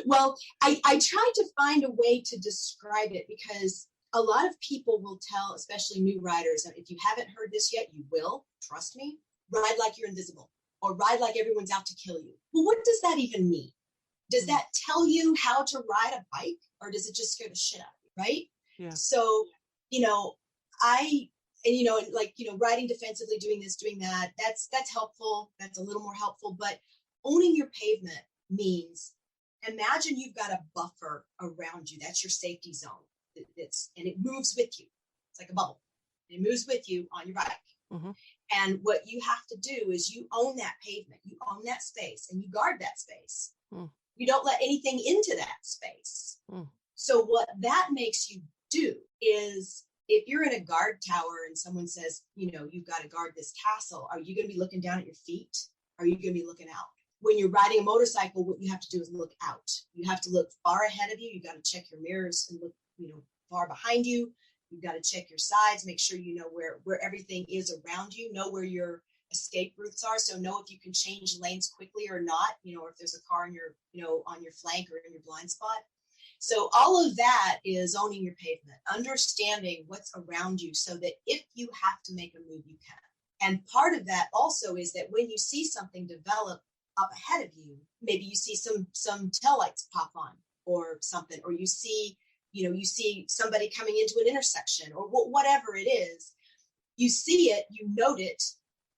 Well, I tried to find a way to describe it, because a lot of people will tell, especially new riders, and if you haven't heard this yet, you will, trust me, ride like you're invisible or ride like everyone's out to kill you. Well, what does that even mean? Does that tell you how to ride a bike, or does it just scare the shit out of you, right? Yeah. So, riding defensively, doing this, doing that, that's helpful. That's a little more helpful. But owning your pavement means, imagine you've got a buffer around you. That's your safety zone. And it moves with you. It's like a bubble. It moves with you on your bike. Mm-hmm. And what you have to do is you own that pavement, you own that space, and you guard that space. Mm. You don't let anything into that space. Mm. So what that makes you do is, if you're in a guard tower and someone says, you've got to guard this castle, are you going to be looking down at your feet? Are you going to be looking out? When you're riding a motorcycle, what you have to do is look out. You have to look far ahead of you. You got to check your mirrors and look, far behind you. You've got to check your sides, make sure you know where everything is around you, know where your escape routes are. So know if you can change lanes quickly or not, or if there's a car in your, on your flank or in your blind spot. So all of that is owning your pavement, understanding what's around you so that if you have to make a move, you can. And part of that also is that when you see something develop up ahead of you, maybe you see some taillights pop on or something, or you see somebody coming into an intersection or whatever it is, you see it, you note it,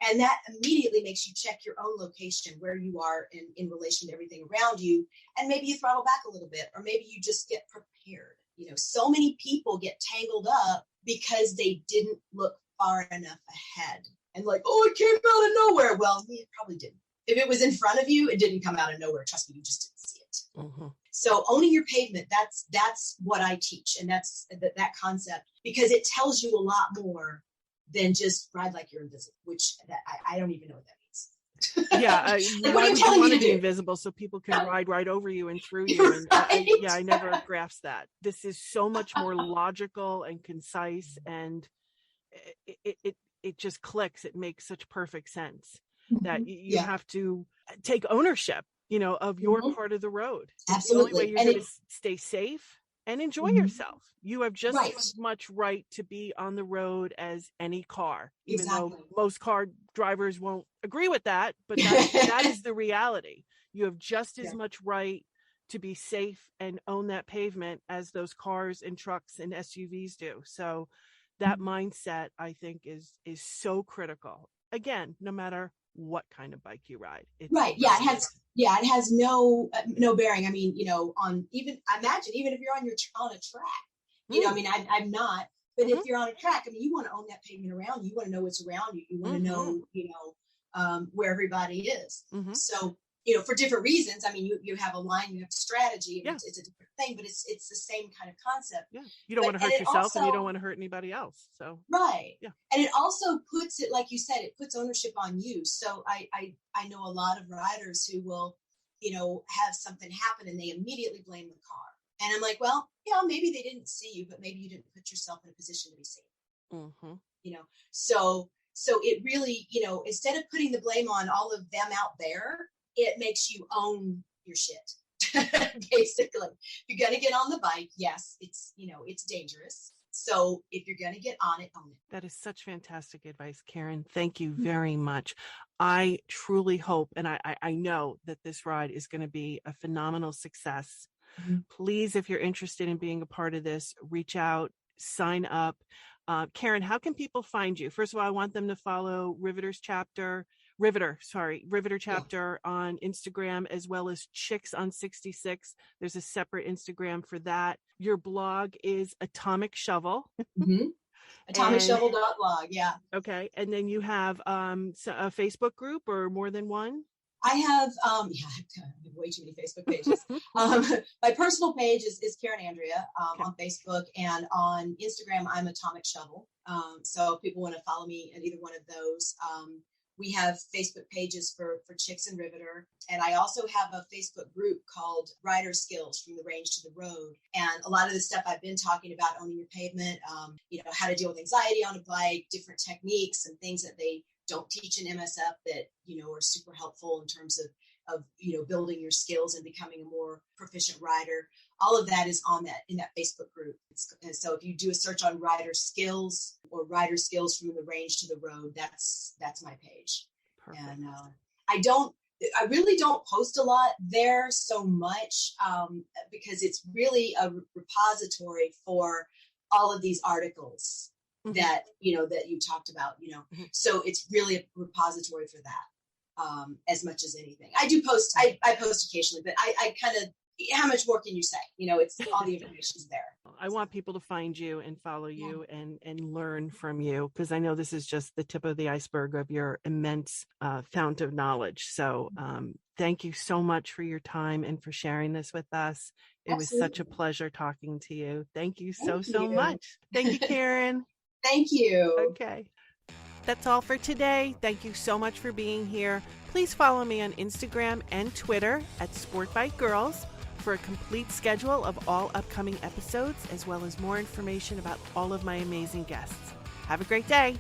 and that immediately makes you check your own location, where you are in relation to everything around you. And maybe you throttle back a little bit, or maybe you just get prepared. So many people get tangled up because they didn't look far enough ahead and it came out of nowhere. Well, it probably didn't. If it was in front of you, it didn't come out of nowhere. Trust me, you just didn't see it. Mm-hmm. So owning your pavement, that's what I teach. And that's that concept, because it tells you a lot more than just ride like you're invisible, which I don't even know what that means. Yeah. Why would you want to be invisible so people can ride right over you and through you? And I never grasped that. This is so much more logical and concise, and it just clicks. It makes such perfect sense that you have to take ownership, of your part of the road. Absolutely. The only way you're going to stay safe and enjoy yourself. You have just as much right to be on the road as any car, even though most car drivers won't agree with that, but that is the reality. You have just as much right to be safe and own that pavement as those cars and trucks and SUVs do. So that mindset, I think, is so critical. Again, no matter what kind of bike you ride. It has no bearing. I mean, imagine even if you're on a track, I'm not, but if you're on a track, you want to own that pavement around you. You want to know what's around you. You want to know, where everybody is. Mm-hmm. So, for different reasons. You have a line, you have strategy. It's a different thing, but it's the same kind of concept. Yeah. You don't want to hurt yourself, and you don't want to hurt anybody else. So right. Yeah. And it also puts it, like you said, it puts ownership on you. So I know a lot of riders who will, have something happen and they immediately blame the car. And I'm like, well, maybe they didn't see you, but maybe you didn't put yourself in a position to be safe. Mm-hmm. So it really, instead of putting the blame on all of them out there, it makes you own your shit. Basically, if you're going to get on the bike, yes, it's dangerous. So if you're going to get on it, own it. That is such fantastic advice, Karen. Thank you very much. I truly hope, and I know that this ride is going to be a phenomenal success. Mm-hmm. Please, if you're interested in being a part of this, reach out, sign up. Karen, how can people find you? First of all, I want them to follow Riveter chapter on Instagram, as well as Chicks on 66. There's a separate Instagram for that. Your blog is Atomic Shovel. Mm-hmm. AtomicShovel.blog, yeah. Okay. And then you have a Facebook group, or more than one? I have way too many Facebook pages. My personal page is Karen Andrea on Facebook, and on Instagram, I'm Atomic Shovel. So if people want to follow me at either one of those, we have Facebook pages for Chicks and Riveter. And I also have a Facebook group called Rider Skills, From the Range to the Road. And a lot of the stuff I've been talking about, owning your pavement, how to deal with anxiety on a bike, different techniques and things that they don't teach in MSF that, are super helpful in terms of building your skills and becoming a more proficient rider. All of that is in that Facebook group. And so if you do a search on Rider Skills or Rider Skills From the Range to the Road, that's my page. Perfect. And I really don't post a lot there so much because it's really a repository for all of these articles that you talked about, so it's really a repository for that as much as anything. I do post, I post occasionally, but I kind of, how much more can you say? It's all the information's there. I want people to find you and follow you and learn from you, because I know this is just the tip of the iceberg of your immense fount of knowledge. So Thank you so much for your time and for sharing this with us. It was such a Absolutely. pleasure talking to you. Thank you so, Thank so you. much. Thank you, Karen. Thank you. Okay. That's all for today. Thank you so much for being here. Please follow me on Instagram and Twitter at SportBikeGirls for a complete schedule of all upcoming episodes, as well as more information about all of my amazing guests. Have a great day.